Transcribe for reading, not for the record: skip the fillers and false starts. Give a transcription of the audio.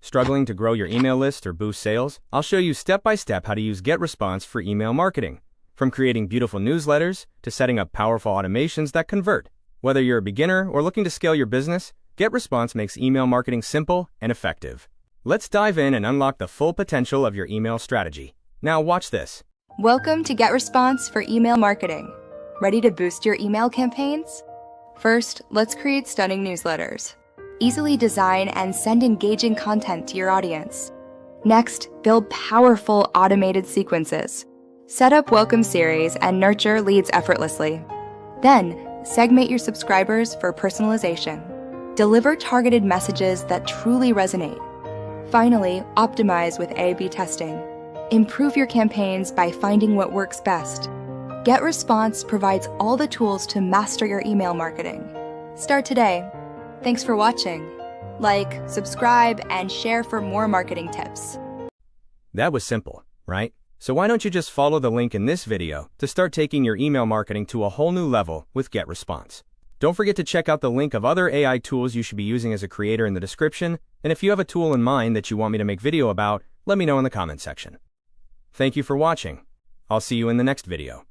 Struggling to grow your email list or boost sales? I'll show you step by step how to use GetResponse for email marketing. From creating beautiful newsletters to setting up powerful automations that convert. Whether you're a beginner or looking to scale your business, GetResponse makes email marketing simple and effective. Let's dive in and unlock the full potential of your email strategy. Now watch this. Welcome to GetResponse for email marketing. Ready to boost your email campaigns? First, let's create stunning newsletters. Easily design and send engaging content to your audience. Next, build powerful automated sequences. Set up welcome series and nurture leads effortlessly. Then, segment your subscribers for personalization. Deliver targeted messages that truly resonate. Finally, optimize with A/B testing. Improve your campaigns by finding what works best. GetResponse provides all the tools to master your email marketing. Start today. Thanks for watching. Like, subscribe, and share for more marketing tips. That was simple, right? So why don't you just follow the link in this video to start taking your email marketing to a whole new level with GetResponse. Don't forget to check out the link of other AI tools you should be using as a creator in the description, and if you have a tool in mind that you want me to make video about, let me know in the comment section. Thank you for watching. I'll see you in the next video.